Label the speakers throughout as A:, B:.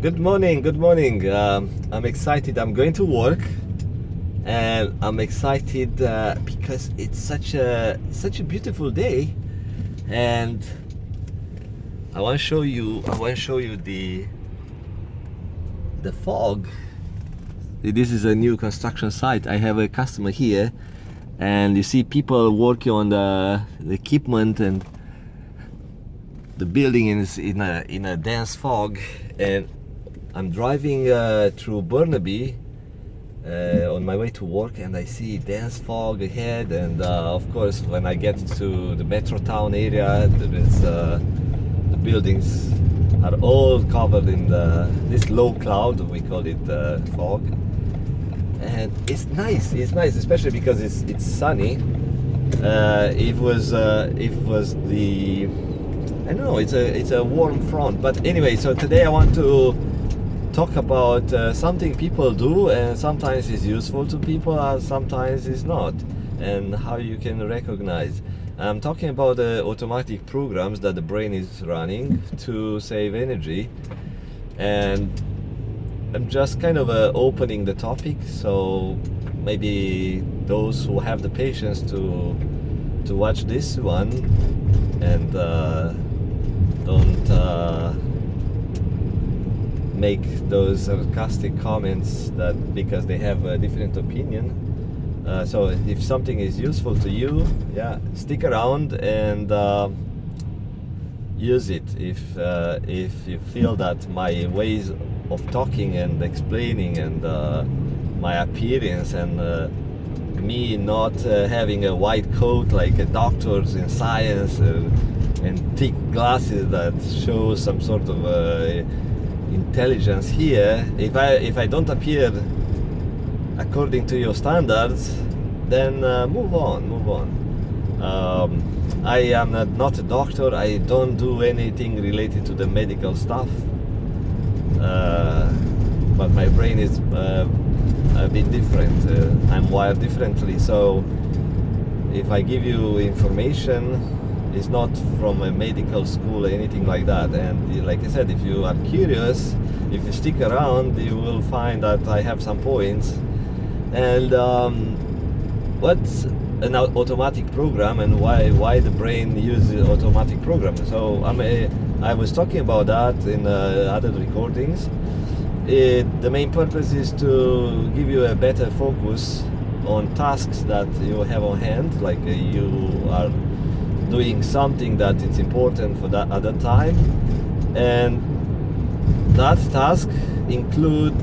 A: Good morning, good morning. I'm excited. I'm going to work, and I'm excited because it's such a beautiful day, and I want to show you. The fog. This is a new construction site. I have a customer here, and you see people working on the equipment, and the building is in a dense fog. And I'm driving through Burnaby on my way to work, and I see dense fog ahead. And of course, when I get to the Metrotown area, the buildings are all covered in this low cloud. We call it fog, and it's nice. It's nice, especially because it's sunny. It was the I don't know. It's a warm front, but anyway. So today I want to talk about something people do, and sometimes it's useful to people, and sometimes it's not, and how you can recognize. I'm talking about automatic programs that the brain is running to save energy, and I'm just kind of opening the topic, so maybe those who have the patience to watch this one and don't make those sarcastic comments that because they have a different opinion. So if something is useful to you, yeah, stick around and use it. If you feel that my ways of talking and explaining and my appearance and me not having a white coat like doctors in science and thick glasses that show some sort of intelligence here, if I don't appear according to your standards, then move on. I am not a doctor. I don't do anything related to the medical stuff, but my brain is a bit different. I'm wired differently, so if I give you information, it's not from a medical school or anything like that. And like I said, if you are curious, if you stick around, you will find that I have some points. And what's an automatic program, and why the brain uses automatic program? So I was talking about that in other recordings. The main purpose is to give you a better focus on tasks that you have on hand, like you are doing something that it's important for that other time, and that task include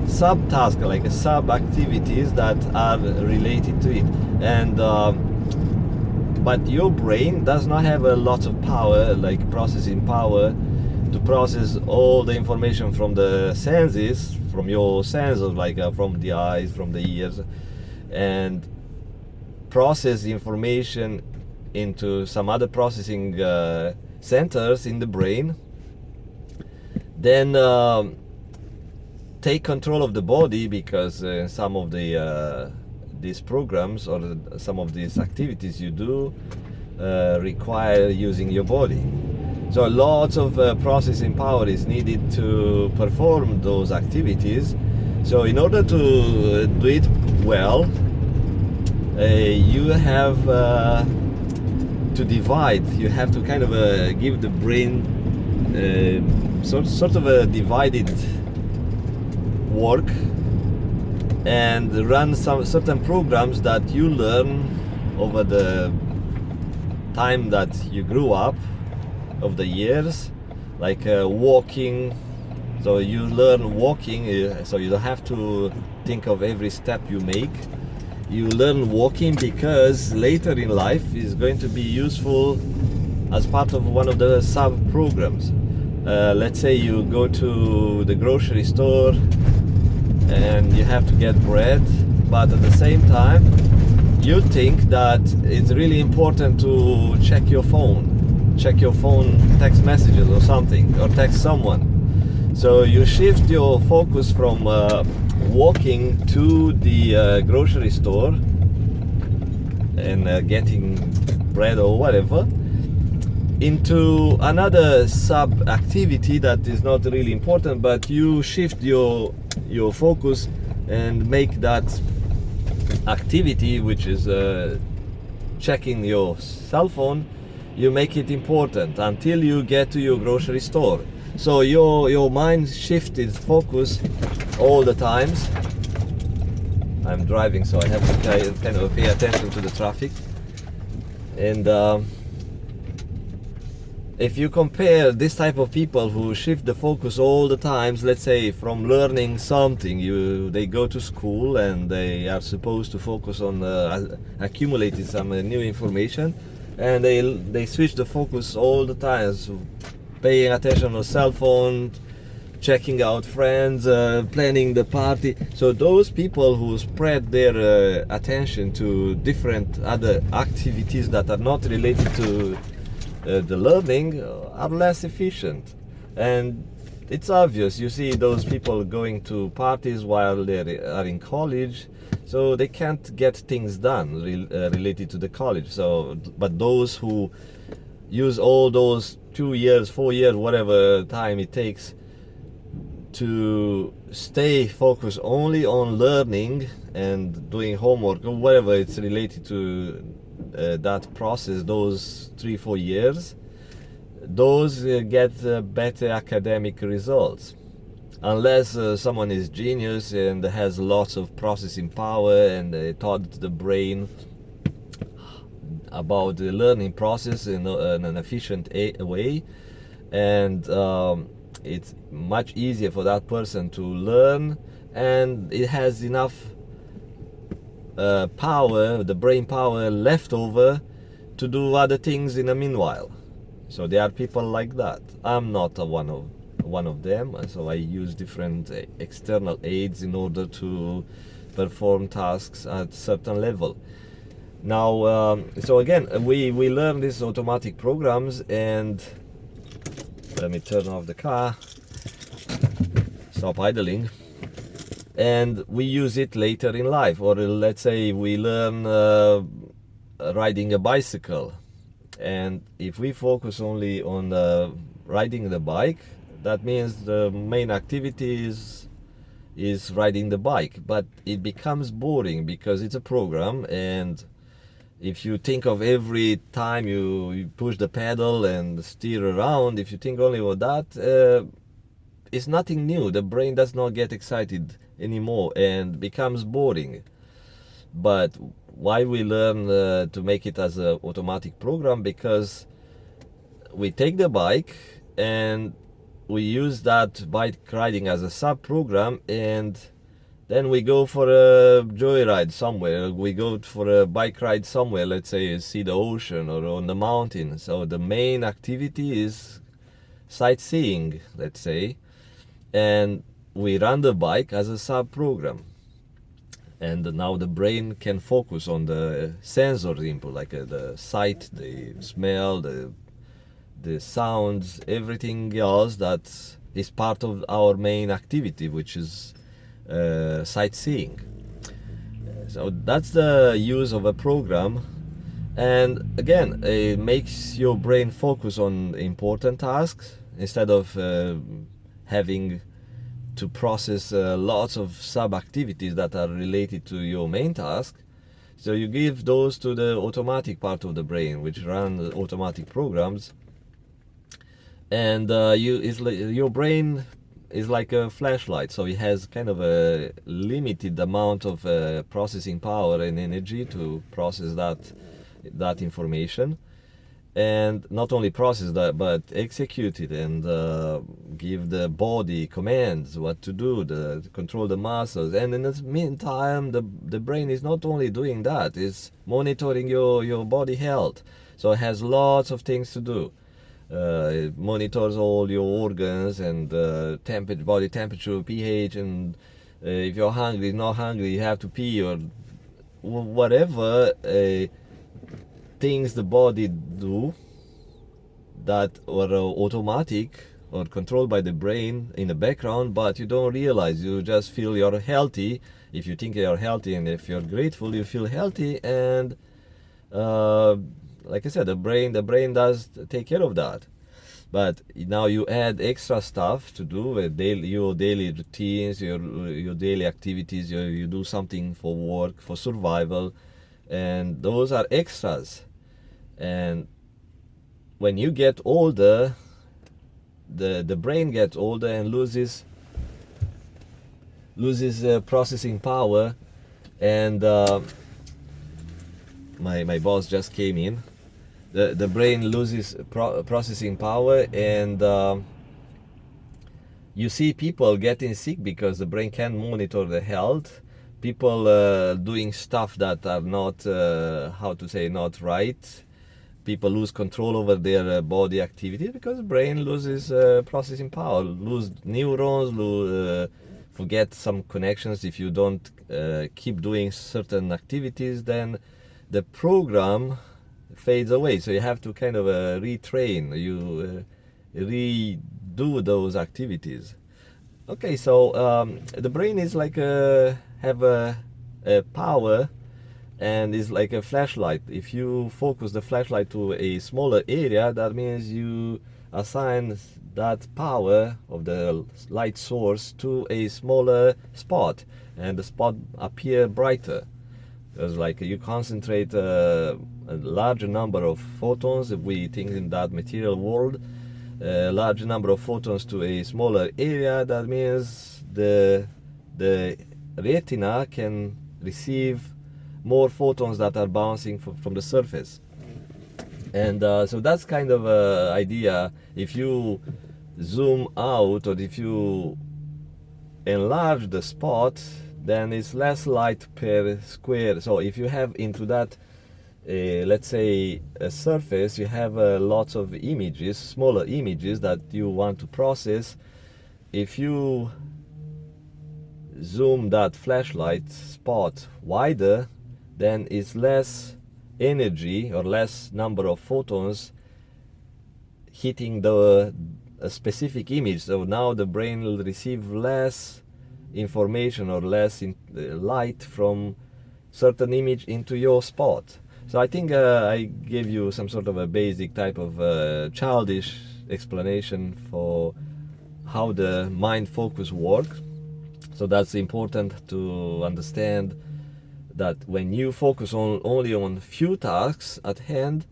A: sub-tasks, like sub-activities that are related to it. And but your brain does not have a lot of power, like processing power, to process all the information from the senses, from your senses, like from the eyes, from the ears, and process information into some other processing centers in the brain, then take control of the body, because some of these programs or some of these activities you do require using your body. So lots of processing power is needed to perform those activities. So in order to do it well, you have to divide. You have to kind of give the brain sort of a divided work, and run some certain programs that you learn over the time that you grew up, of the years, like walking. So you learn walking, so you don't have to think of every step you make. You learn walking because later in life is going to be useful as part of one of the sub programs. Let's say you go to the grocery store and you have to get bread, but at the same time you think that it's really important to check your phone text messages or something, or text someone. So you shift your focus from walking to the grocery store and getting bread or whatever into another sub activity that is not really important, but you shift your focus and make that activity, which is checking your cell phone, you make it important until you get to your grocery store. So your mind shifted focus all the times. I'm driving, so I have to kind of pay attention to the traffic. And if you compare this type of people who shift the focus all the times, let's say from learning something, they go to school and they are supposed to focus on accumulating some new information, and they switch the focus all the time, so paying attention on cell phone, checking out friends, planning the party. So those people who spread their attention to different other activities that are not related to the learning are less efficient. And it's obvious, you see those people going to parties while they are in college, so they can't get things done related to the college. So but those who use all those 2 years, 4 years, whatever time it takes to stay focused only on learning and doing homework or whatever it's related to that process, those 3-4 years, those get better academic results. Unless someone is genius and has lots of processing power and taught the brain about the learning process in an efficient way, and it's much easier for that person to learn, and it has enough power, the brain power left over to do other things in the meanwhile. So there are people like that. I'm not one of them, so I use different external aids in order to perform tasks at certain level. Now, so again, we learn these automatic programs, and let me turn off the car, stop idling, and we use it later in life. Or let's say we learn riding a bicycle, and if we focus only on riding the bike, that means the main activity is riding the bike, but it becomes boring because it's a program. And if you think of every time you push the pedal and steer around, if you think only about that, it's nothing new. The brain does not get excited anymore and becomes boring. But why we learn to make it as an automatic program? Because we take the bike and we use that bike riding as a sub program, and then we go for a joyride somewhere. We go for a bike ride somewhere, let's say see the ocean or on the mountain. So the main activity is sightseeing, let's say, and we run the bike as a sub program. And now the brain can focus on the sensory input, like the sight, the smell, the sounds, everything else that is part of our main activity, which is sightseeing. So that's the use of a program. And again, it makes your brain focus on important tasks instead of having to process lots of sub activities that are related to your main task. So you give those to the automatic part of the brain, which run the automatic programs. And your brain is like a flashlight, so it has kind of a limited amount of processing power and energy to process that information, and not only process that but execute it and give the body commands what to do, to control the muscles. And in the meantime, the brain is not only doing that, it's monitoring your body health. So it has lots of things to do. It monitors all your organs and temperature, body temperature, pH, and if you're hungry, not hungry, you have to pee, or whatever things the body do that are automatic or controlled by the brain in the background, but you don't realize. You just feel you're healthy. If you think you're healthy and if you're grateful, you feel healthy, and like I said, the brain does take care of that. But now you add extra stuff to do with your daily routines, your daily activities. You do something for work, for survival, and those are extras. And when you get older, the brain gets older and loses processing power. And my boss just came in. The brain loses processing power, and you see people getting sick because the brain can't monitor the health. People doing stuff that are not not right. People lose control over their body activity because the brain loses processing power, lose neurons, forget some connections. If you don't keep doing certain activities, then the program fades away. So you have to kind of retrain, you redo those activities. Okay, so the brain is like have a power, and is like a flashlight. If you focus the flashlight to a smaller area, that means you assign that power of the light source to a smaller spot, and the spot appear brighter. Because like you concentrate a larger number of photons, if we think in that material world, a large number of photons to a smaller area, that means the retina can receive more photons that are bouncing from the surface. And so that's kind of an idea. If you zoom out, or if you enlarge the spot, then it's less light per square. So if you have into that let's say a surface, you have lots of images, smaller images that you want to process. If you zoom that flashlight spot wider, then it's less energy or less number of photons hitting a specific image. So now the brain will receive less information or less light from certain image into your spot. So I think I gave you some sort of a basic type of childish explanation for how the mind focus works. So that's important to understand, that when you focus only on few tasks at hand,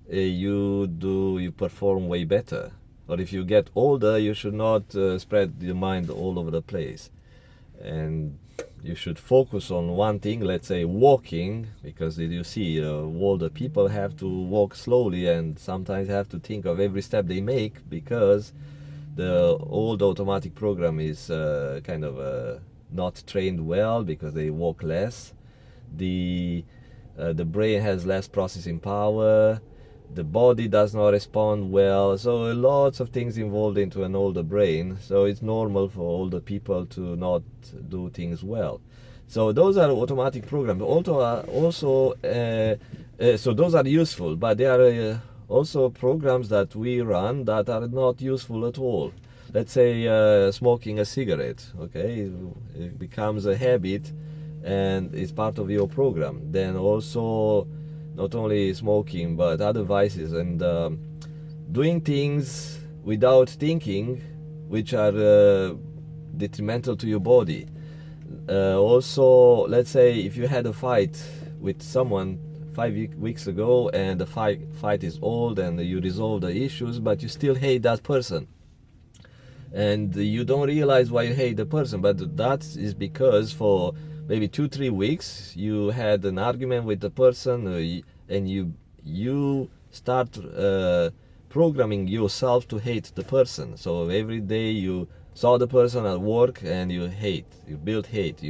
A: you perform way better. Or if you get older, you should not spread your mind all over the place, and you should focus on one thing. Let's say walking, because you see older people have to walk slowly and sometimes have to think of every step they make, because the old automatic program is kind of not trained well, because they walk less. The brain has less processing power, the body does not respond well, so lots of things involved into an older brain. So it's normal for older people to not do things well. So those are automatic programs. So those are useful, but there are also programs that we run that are not useful at all. Let's say smoking a cigarette. Okay, it becomes a habit and it's part of your program. Then also not only smoking but other vices, and doing things without thinking, which are detrimental to your body. Also, let's say if you had a fight with someone 5 weeks ago, and the fight is old and you resolve the issues, but you still hate that person, and you don't realize why you hate the person, but that is because for maybe 2-3 weeks you had an argument with the person, and you start programming yourself to hate the person. So every day you saw the person at work and you build hate.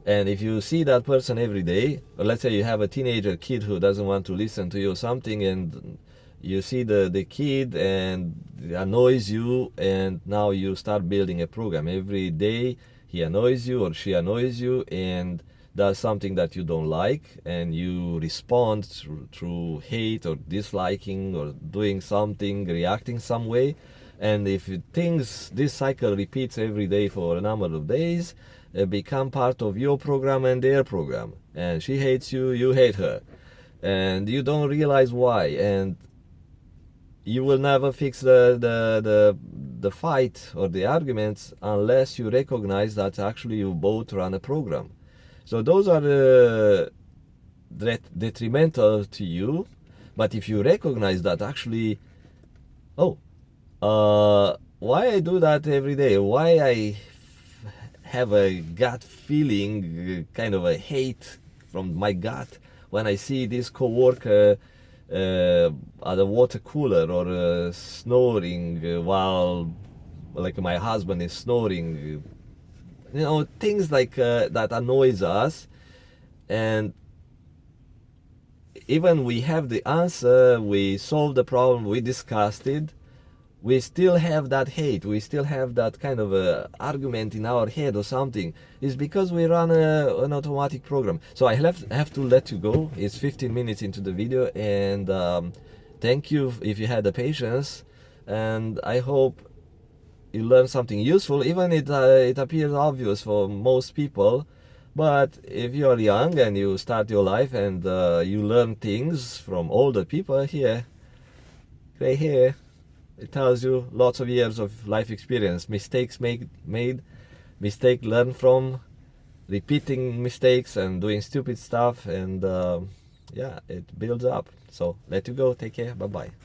A: And if you see that person every day, or let's say you have a teenager kid who doesn't want to listen to you or something, and you see the kid and it annoys you, and now you start building a program. Every day he annoys you or she annoys you and does something that you don't like, and you respond through hate or disliking or doing something, reacting some way. And if this cycle repeats every day for a number of days, it become part of your program and their program, and she hates you, you hate her. and you don't realize why, and you will never fix the fight or the arguments unless you recognize that actually you both run a program. So those are detrimental to you. But if you recognize that actually, oh, why I do that every day, why I have a gut feeling, kind of a hate from my gut when I see this coworker at a water cooler or snoring while, like, my husband is snoring. You know, things like that annoys us, and even we have the answer, we solved the problem, we discussed it, we still have that hate, we still have that kind of argument in our head or something. It's because we run an automatic program. So I have to let you go. It's 15 minutes into the video, and thank you if you had the patience, and I hope you learn something useful, even it appears obvious for most people. But if you're young and you start your life and you learn things from older people here, right here, it tells you lots of years of life experience, mistakes made, mistake learned from, repeating mistakes and doing stupid stuff, and yeah, it builds up. So let you go. Take care. Bye bye.